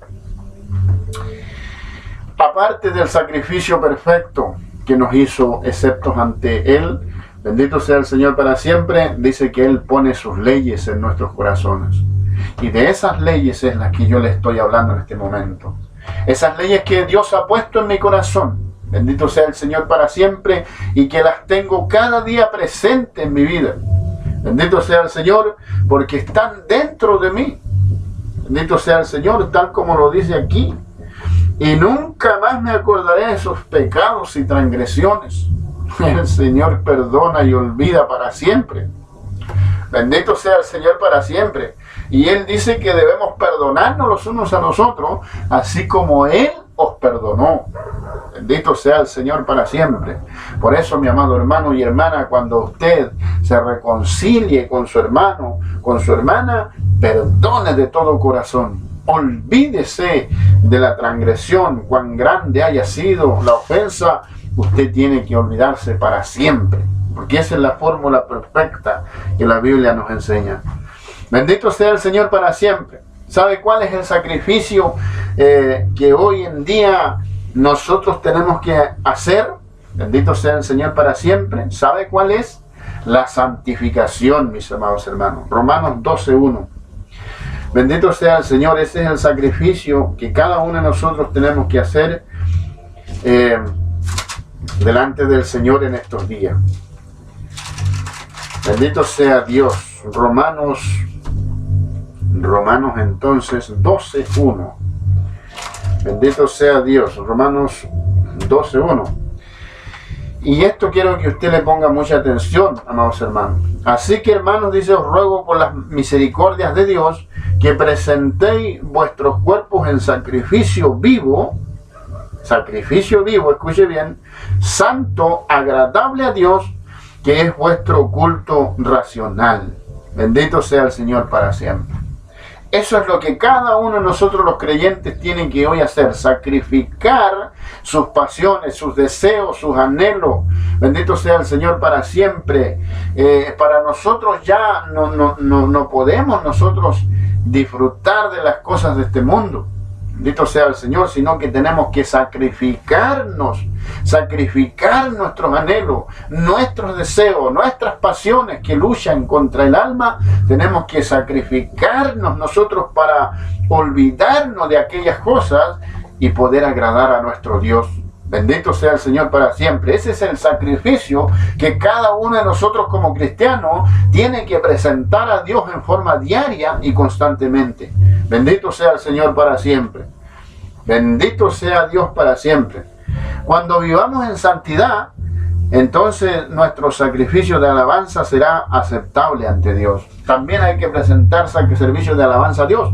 Aparte del sacrificio perfecto que nos hizo exceptos ante Él, bendito sea el Señor para siempre, dice que Él pone sus leyes en nuestros corazones. Y de esas leyes es las que yo le estoy hablando en este momento. Esas leyes que Dios ha puesto en mi corazón, bendito sea el Señor para siempre, y que las tengo cada día presente en mi vida. Bendito sea el Señor, porque están dentro de mí. Bendito sea el Señor, tal como lo dice aquí. Y nunca más me acordaré de esos pecados y transgresiones. El Señor perdona y olvida para siempre. Bendito sea el Señor para siempre. Y Él dice que debemos perdonarnos los unos a los otros, así como Él os perdonó. Bendito sea el Señor para siempre. Por eso, mi amado hermano y hermana, cuando usted se reconcilie con su hermano, con su hermana, perdone de todo corazón. Olvídese de la transgresión, cuán grande haya sido la ofensa. Usted tiene que olvidarse para siempre, porque esa es la fórmula perfecta que la Biblia nos enseña. Bendito sea el Señor para siempre. ¿Sabe cuál es el sacrificio que hoy en día nosotros tenemos que hacer? Bendito sea el Señor para siempre. ¿Sabe cuál es? La santificación, mis amados hermanos. Romanos 12:1. Bendito sea el Señor. Ese es el sacrificio que cada uno de nosotros tenemos que hacer delante del Señor en estos días. Bendito sea Dios. Romanos entonces 12:1. Bendito sea Dios. Romanos 12:1. Y esto quiero que usted le ponga mucha atención, amados hermanos. Así que, hermanos, dice, os ruego por las misericordias de Dios que presentéis vuestros cuerpos en sacrificio vivo, escuche bien, santo, agradable a Dios, que es vuestro culto racional. Bendito sea el Señor para siempre. Eso es lo que cada uno de nosotros los creyentes tienen que hoy hacer, sacrificar sus pasiones, sus deseos, sus anhelos. Bendito sea el Señor para siempre. Para nosotros ya no podemos nosotros disfrutar de las cosas de este mundo. Bendito sea el Señor, sino que tenemos que sacrificar nuestros anhelos, nuestros deseos, nuestras pasiones que luchan contra el alma. Tenemos que sacrificarnos nosotros para olvidarnos de aquellas cosas y poder agradar a nuestro Dios. Bendito sea el Señor para siempre. Ese es el sacrificio que cada uno de nosotros como cristianos tiene que presentar a Dios en forma diaria y constantemente. Bendito sea el Señor para siempre. Bendito sea Dios para siempre. Cuando vivamos en santidad, entonces nuestro sacrificio de alabanza será aceptable ante Dios. También hay que presentar servicio de alabanza a Dios.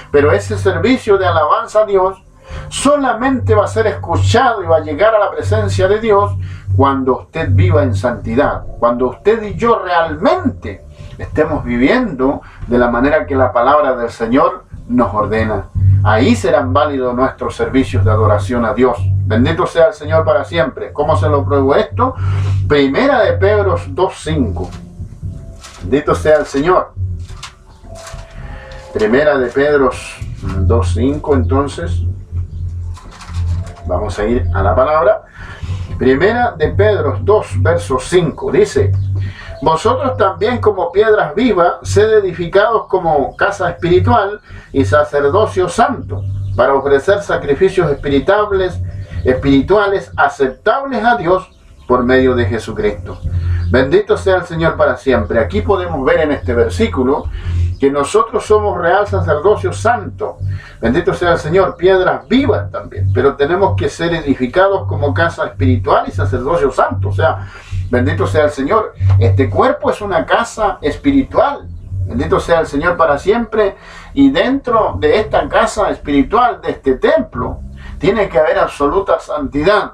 Pero ese servicio de alabanza a Dios solamente va a ser escuchado y va a llegar a la presencia de Dios cuando usted viva en santidad. Cuando usted y yo realmente estemos viviendo de la manera que la palabra del Señor nos ordena. Ahí serán válidos nuestros servicios de adoración a Dios. Bendito sea el Señor para siempre. ¿Cómo se lo pruebo esto? Primera de Pedro 2:5. Bendito sea el Señor. Primera de Pedro 2:5, entonces. Vamos a ir a la palabra. Primera de Pedro 2, verso 5. Dice: vosotros también como piedras vivas, sed edificados como casa espiritual y sacerdocio santo, para ofrecer sacrificios espirituales aceptables a Dios por medio de Jesucristo. Bendito sea el Señor para siempre. Aquí podemos ver en este versículo que nosotros somos real sacerdocio santo. Bendito sea el Señor, piedras vivas también, pero tenemos que ser edificados como casa espiritual y sacerdocio santo. O sea, bendito sea el Señor, este cuerpo es una casa espiritual. Bendito sea el Señor para siempre. Y dentro de esta casa espiritual, de este templo, tiene que haber absoluta santidad.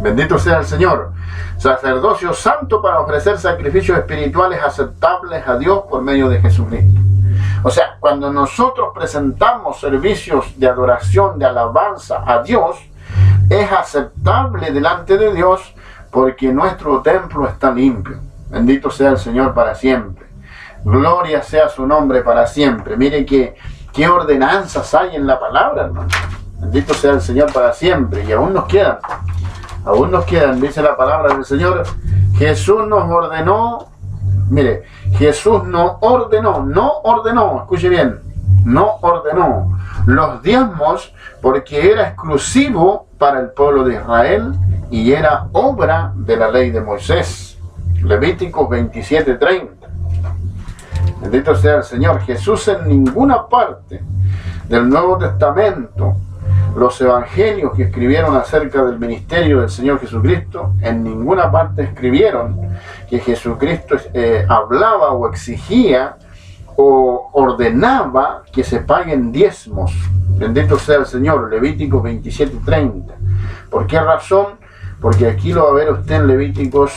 Bendito sea el Señor. Sacerdocio santo para ofrecer sacrificios espirituales aceptables a Dios por medio de Jesucristo. O sea, cuando nosotros presentamos servicios de adoración, de alabanza a Dios, es aceptable delante de Dios porque nuestro templo está limpio. Bendito sea el Señor para siempre. Gloria sea su nombre para siempre. Mire qué ordenanzas hay en la palabra, hermano. Bendito sea el Señor para siempre. Y aún nos quedan, dice la palabra del Señor. Jesús nos ordenó, mire, Jesús no ordenó, escuche bien. no ordenó los diezmos porque era exclusivo para el pueblo de Israel y era obra de la ley de Moisés. Levíticos 27:30. Bendito sea el Señor. Jesús en ninguna parte del Nuevo Testamento, los evangelios que escribieron acerca del ministerio del Señor Jesucristo, en ninguna parte escribieron que Jesucristo hablaba o exigía o ordenaba que se paguen diezmos. Bendito sea el Señor. Levíticos 27:30. ¿Por qué razón? Porque aquí lo va a ver usted en Levíticos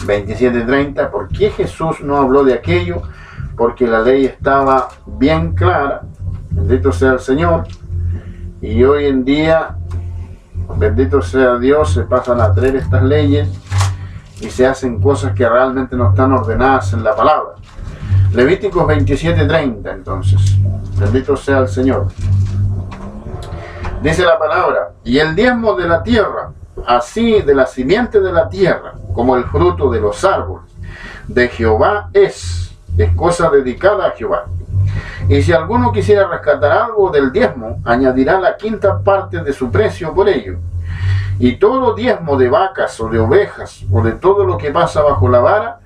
27:30. ¿Por qué Jesús no habló de aquello? Porque la ley estaba bien clara. Bendito sea el Señor. Y hoy en día, bendito sea Dios, se pasan a traer estas leyes y se hacen cosas que realmente no están ordenadas en la palabra. Levíticos 27:30, entonces. Bendito sea el Señor. Dice la palabra: y el diezmo de la tierra, así de la simiente de la tierra, como el fruto de los árboles, de Jehová es cosa dedicada a Jehová. Y si alguno quisiera rescatar algo del diezmo, añadirá la quinta parte de su precio por ello. Y todo diezmo de vacas o de ovejas o de todo lo que pasa bajo la vara,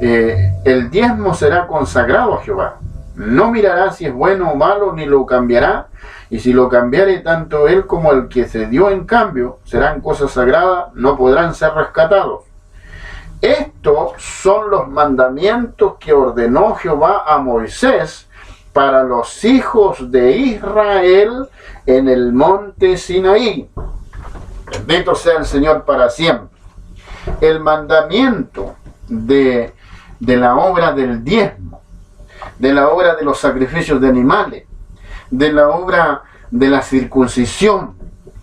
el diezmo será consagrado a Jehová. No mirará si es bueno o malo, ni lo cambiará, y si lo cambiare tanto él como el que se dio en cambio, serán cosas sagradas, no podrán ser rescatados. Estos son los mandamientos que ordenó Jehová a Moisés para los hijos de Israel en el monte Sinaí. Bendito sea el Señor para siempre. El mandamiento de la obra del diezmo, de la obra de los sacrificios de animales, de la obra de la circuncisión,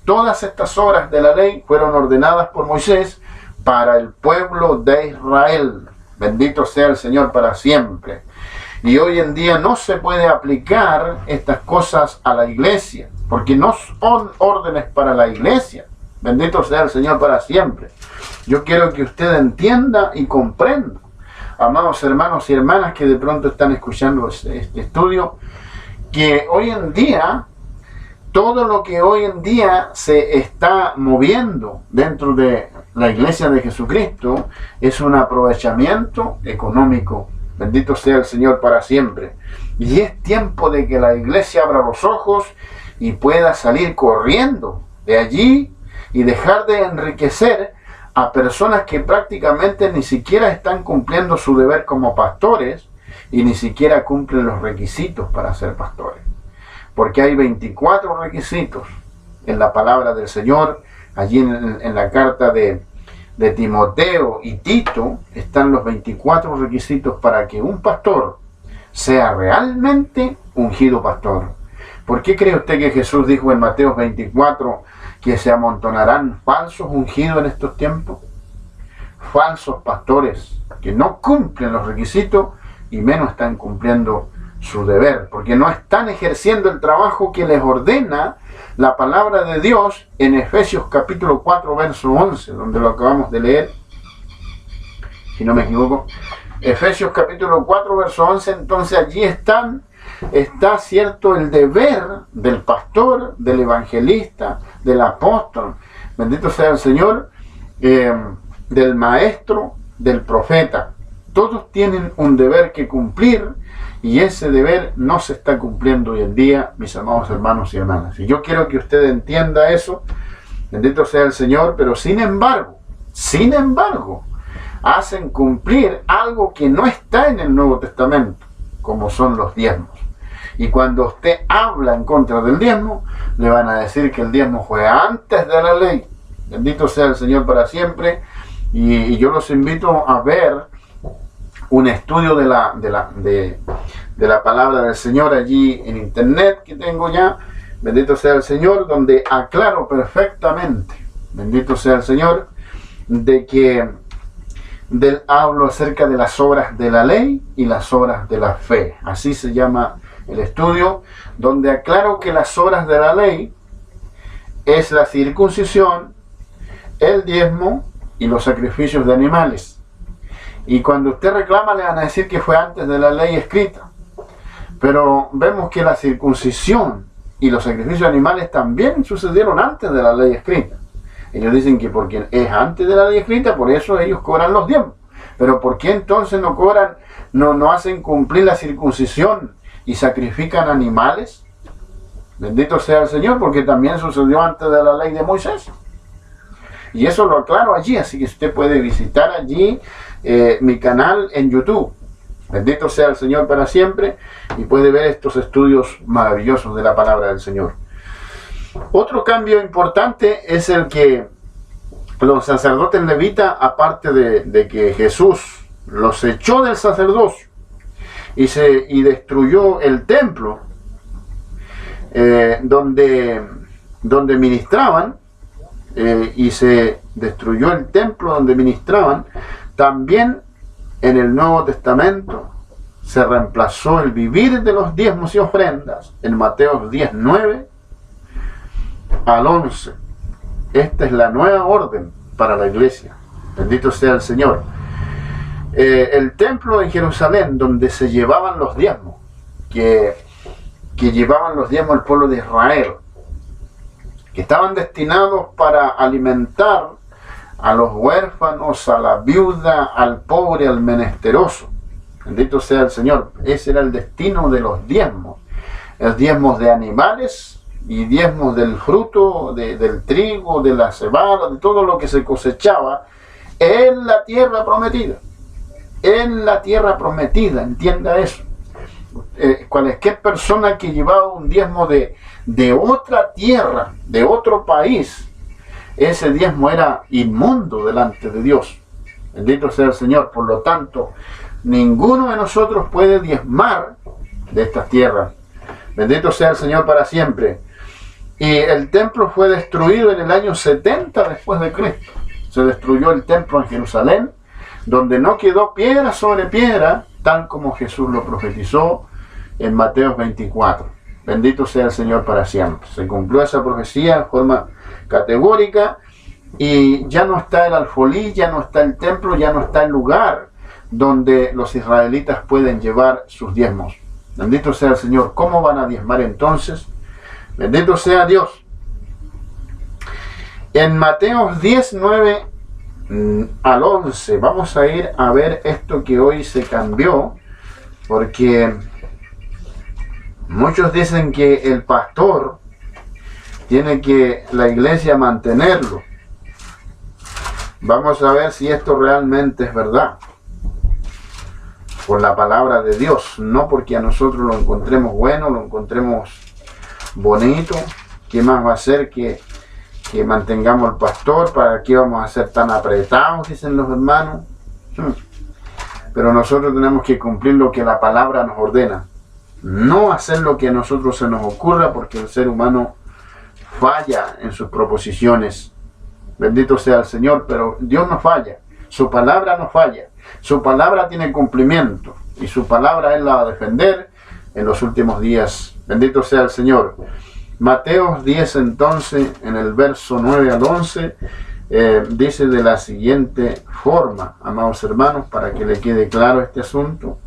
todas estas obras de la ley fueron ordenadas por Moisés para el pueblo de Israel. Bendito sea el Señor para siempre. Y hoy en día no se puede aplicar estas cosas a la iglesia, porque no son órdenes para la iglesia. Bendito sea el Señor para siempre. Yo quiero que usted entienda y comprenda, amados hermanos y hermanas que de pronto están escuchando este estudio, que hoy en día, todo lo que hoy en día se está moviendo dentro de la iglesia de Jesucristo es un aprovechamiento económico. Bendito sea el Señor para siempre. Y es tiempo de que la iglesia abra los ojos y pueda salir corriendo de allí y dejar de enriquecer a personas que prácticamente ni siquiera están cumpliendo su deber como pastores y ni siquiera cumplen los requisitos para ser pastores. Porque hay 24 requisitos en la palabra del Señor. Allí en la carta de Timoteo y Tito están los 24 requisitos para que un pastor sea realmente ungido pastor. ¿Por qué cree usted que Jesús dijo en Mateo 24 que se amontonarán falsos ungidos en estos tiempos? Falsos pastores que no cumplen los requisitos y menos están cumpliendo su deber, porque no están ejerciendo el trabajo que les ordena la palabra de Dios en Efesios capítulo 4 verso 11, donde lo acabamos de leer, si no me equivoco. Efesios capítulo 4 verso 11, entonces allí está cierto el deber del pastor, del evangelista, del apóstol, bendito sea el Señor, del maestro, del profeta. Todos tienen un deber que cumplir y ese deber no se está cumpliendo hoy en día, mis amados hermanos y hermanas. Y yo quiero que usted entienda eso, bendito sea el Señor, pero sin embargo, hacen cumplir algo que no está en el Nuevo Testamento, como son los diezmos. Y cuando usted habla en contra del diezmo, le van a decir que el diezmo fue antes de la ley. Bendito sea el Señor para siempre. Y yo los invito a ver un estudio de la palabra del Señor allí en internet que tengo ya, bendito sea el Señor, donde aclaro perfectamente, bendito sea el Señor, de que hablo acerca de las obras de la ley y las obras de la fe. Así se llama el estudio, donde aclaro que las obras de la ley es la circuncisión, el diezmo y los sacrificios de animales. Y cuando usted reclama, le van a decir que fue antes de la ley escrita. Pero vemos que la circuncisión y los sacrificios animales también sucedieron antes de la ley escrita. Ellos dicen que porque es antes de la ley escrita, por eso ellos cobran los diezmos. Pero ¿por qué entonces no cobran, no hacen cumplir la circuncisión y sacrifican animales? Bendito sea el Señor, porque también sucedió antes de la ley de Moisés. Y eso lo aclaro allí, así que usted puede visitar allí mi canal en YouTube. Bendito sea el Señor para siempre, y puede ver estos estudios maravillosos de la palabra del Señor. Otro cambio importante es el que los sacerdotes levitas, aparte de que Jesús los echó del sacerdocio y destruyó el templo donde ministraban, y se destruyó el templo donde ministraban, también en el Nuevo Testamento se reemplazó el vivir de los diezmos y ofrendas en Mateo 10:9 al 11. Esta es la nueva orden para la iglesia. Bendito sea el Señor. El templo en Jerusalén, donde se llevaban los diezmos, que llevaban los diezmos al pueblo de Israel, que estaban destinados para alimentar a los huérfanos, a la viuda, al pobre, al menesteroso. Bendito sea el Señor. Ese era el destino de los diezmos. Los diezmos de animales y diezmos del fruto, del trigo, de la cebada, de todo lo que se cosechaba en la tierra prometida. En la tierra prometida, entienda eso. Cualquier persona que llevaba un diezmo de otra tierra, de otro país, ese diezmo era inmundo delante de Dios. Bendito sea el Señor. Por lo tanto, ninguno de nosotros puede diezmar de estas tierras. Bendito sea el Señor para siempre. Y el templo fue destruido en el año 70 después de Cristo. Se destruyó el templo en Jerusalén, donde no quedó piedra sobre piedra, tal como Jesús lo profetizó en Mateo 24. Bendito sea el Señor para siempre. Se cumplió esa profecía en forma categórica, y ya no está el alfolí, ya no está el templo, ya no está el lugar donde los israelitas pueden llevar sus diezmos. Bendito sea el Señor. ¿Cómo van a diezmar entonces? Bendito sea Dios. En Mateo 10:9 al 11 vamos a ir a ver esto que hoy se cambió, porque muchos dicen que el pastor tiene que la iglesia mantenerlo. Vamos a ver si esto realmente es verdad, por la palabra de Dios, no porque a nosotros lo encontremos bueno, lo encontremos bonito. ¿Qué más va a ser que mantengamos al pastor? ¿Para qué vamos a ser tan apretados?, dicen los hermanos. Pero nosotros tenemos que cumplir lo que la palabra nos ordena, no hacer lo que a nosotros se nos ocurra, porque el ser humano falla en sus proposiciones. Bendito sea el Señor, pero Dios no falla, su palabra no falla, su palabra tiene cumplimiento, y su palabra Él la va a defender en los últimos días. Bendito sea el Señor. Mateo 10 entonces, en el verso 9 al 11, dice de la siguiente forma, amados hermanos, para que le quede claro este asunto.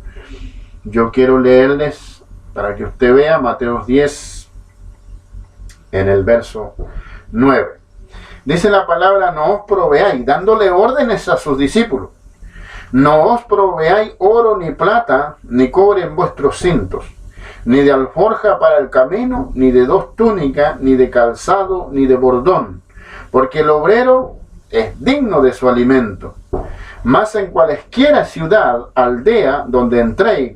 Yo quiero leerles para que usted vea Mateo 10 en el verso 9. Dice la palabra: no os proveáis, dándole órdenes a sus discípulos, no os proveáis oro ni plata, ni cobre en vuestros cintos, ni de alforja para el camino, ni de 2 túnicas, ni de calzado, ni de bordón, porque el obrero es digno de su alimento. Mas en cualesquiera ciudad, aldea, donde entréis,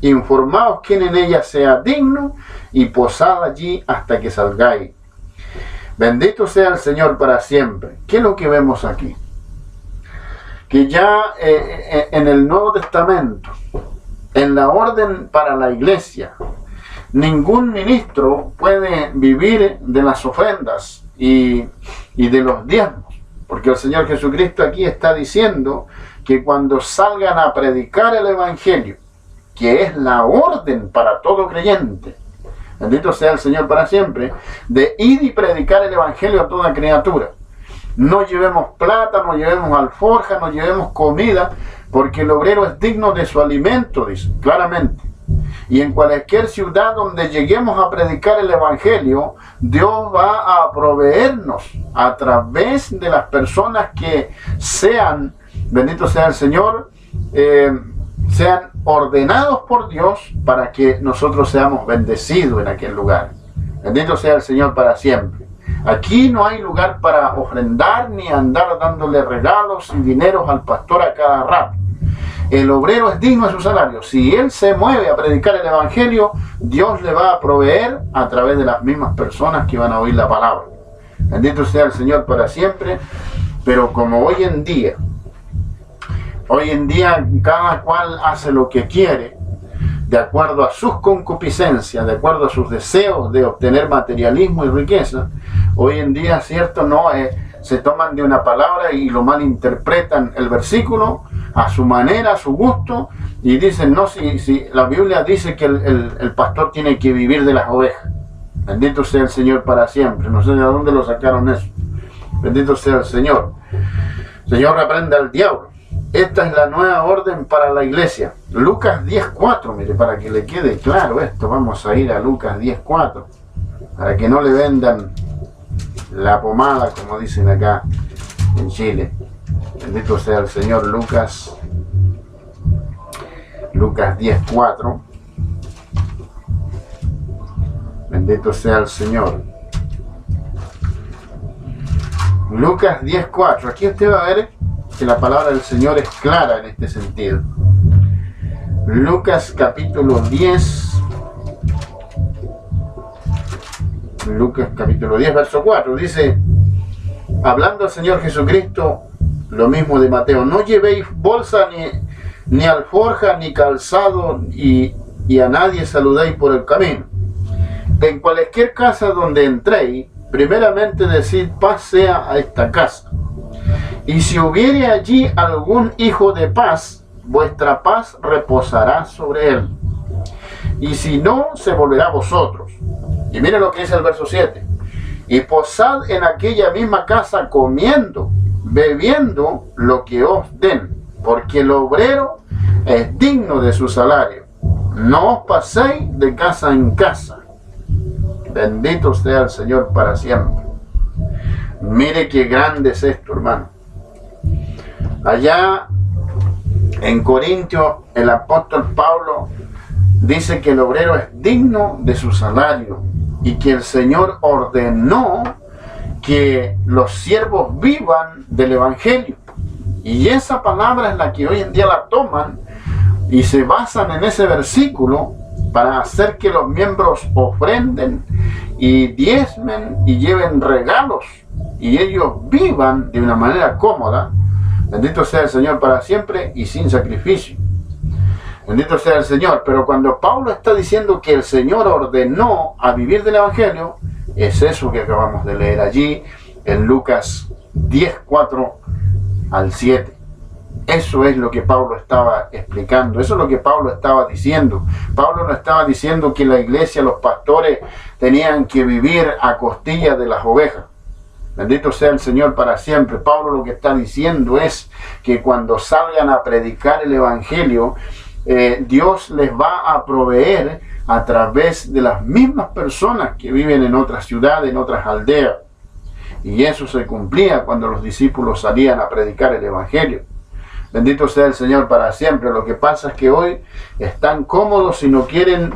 informaos quién en ella sea digno, y posad allí hasta que salgáis. Bendito sea el Señor para siempre. ¿Qué es lo que vemos aquí? Que ya en el Nuevo Testamento, en la orden para la iglesia, ningún ministro puede vivir de las ofrendas y de los diezmos, porque el Señor Jesucristo aquí está diciendo que cuando salgan a predicar el Evangelio, que es la orden para todo creyente, bendito sea el Señor para siempre, de ir y predicar el Evangelio a toda criatura. No llevemos plata, no llevemos alforja, no llevemos comida, porque el obrero es digno de su alimento, dice claramente. Y en cualquier ciudad donde lleguemos a predicar el Evangelio, Dios va a proveernos a través de las personas que sean, bendito sea el Señor, sean ordenados por Dios para que nosotros seamos bendecidos en aquel lugar. Bendito sea el Señor para siempre. Aquí no hay lugar para ofrendar ni andar dándole regalos y dineros al pastor a cada rato. El obrero es digno de su salario. Si él se mueve a predicar el Evangelio, Dios le va a proveer a través de las mismas personas que van a oír la palabra. Bendito sea el Señor para siempre. Pero como hoy en día cada cual hace lo que quiere, de acuerdo a sus concupiscencias, de acuerdo a sus deseos de obtener materialismo y riqueza, hoy en día, cierto, no se toman de una palabra y lo malinterpretan el versículo a su manera, a su gusto, y dicen, no, si la Biblia dice que el pastor tiene que vivir de las ovejas. Bendito sea el Señor para siempre. No sé de dónde lo sacaron eso. Bendito sea el Señor. Señor, reprenda al diablo. Esta es la nueva orden para la iglesia. Lucas 10:4, mire, para que le quede claro esto, vamos a ir a Lucas 10:4, para que no le vendan la pomada, como dicen acá en Chile. Bendito sea el Señor. Lucas 10:4. Bendito sea el Señor. Lucas 10:4. Aquí usted va a ver que la palabra del Señor es clara en este sentido. Lucas capítulo 10. Lucas capítulo 10, verso 4. Dice, hablando el Señor Jesucristo, lo mismo de Mateo: no llevéis bolsa ni alforja ni calzado, y a nadie saludéis por el camino. En cualquier casa donde entréis, primeramente decid, paz sea a esta casa. Y si hubiere allí algún hijo de paz, vuestra paz reposará sobre él. Y si no, se volverá a vosotros. Y miren lo que dice el verso 7. Y posad en aquella misma casa, comiendo, bebiendo lo que os den, porque el obrero es digno de su salario. No os paséis de casa en casa. Bendito sea el Señor para siempre. Mire qué grande es esto, hermano. Allá en Corintio, el apóstol Pablo dice que el obrero es digno de su salario y que el Señor ordenó que los siervos vivan del Evangelio. Y esa palabra es la que hoy en día la toman y se basan en ese versículo para hacer que los miembros ofrenden y diezmen y lleven regalos y ellos vivan de una manera cómoda. Bendito sea el Señor para siempre y sin sacrificio. Bendito sea el Señor. Pero cuando Pablo está diciendo que el Señor ordenó a vivir del Evangelio, es eso que acabamos de leer allí en Lucas 10:4 al 7. Eso es lo que Pablo estaba explicando, eso es lo que Pablo estaba diciendo. Pablo no estaba diciendo que la iglesia, los pastores, tenían que vivir a costillas de las ovejas. Bendito sea el Señor para siempre. Pablo lo que está diciendo es que cuando salgan a predicar el Evangelio, Dios les va a proveer a través de las mismas personas que viven en otras ciudades, en otras aldeas. Y eso se cumplía cuando los discípulos salían a predicar el Evangelio. Bendito sea el Señor para siempre. Lo que pasa es que hoy están cómodos y no quieren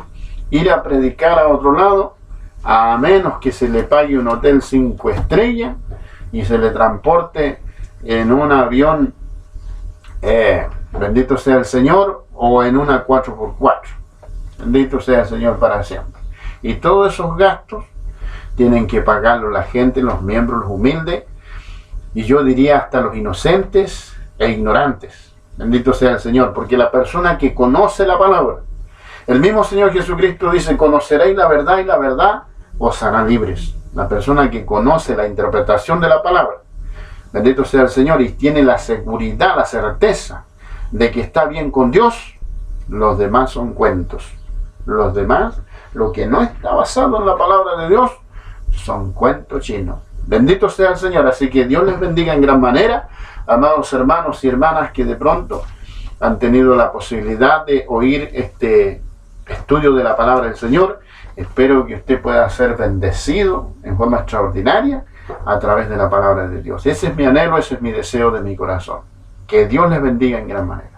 ir a predicar a otro lado, a menos que se le pague un hotel 5 estrellas y se le transporte en un avión, bendito sea el Señor, o en una 4x4. Bendito sea el Señor para siempre. Y todos esos gastos tienen que pagarlo la gente, los miembros, los humildes, y yo diría hasta los inocentes e ignorantes. Bendito sea el Señor, porque la persona que conoce la palabra, el mismo Señor Jesucristo dice, conoceréis la verdad y la verdad os hará libres. La persona que conoce la interpretación de la palabra, bendito sea el Señor, y tiene la seguridad, la certeza de que está bien con Dios, los demás son cuentos. Los demás, lo que no está basado en la palabra de Dios, son cuentos chinos. Bendito sea el Señor. Así que Dios les bendiga en gran manera, amados hermanos y hermanas que de pronto han tenido la posibilidad de oír estudio de la palabra del Señor. Espero que usted pueda ser bendecido en forma extraordinaria a través de la palabra de Dios. Ese es mi anhelo, ese es mi deseo de mi corazón. Que Dios les bendiga en gran manera.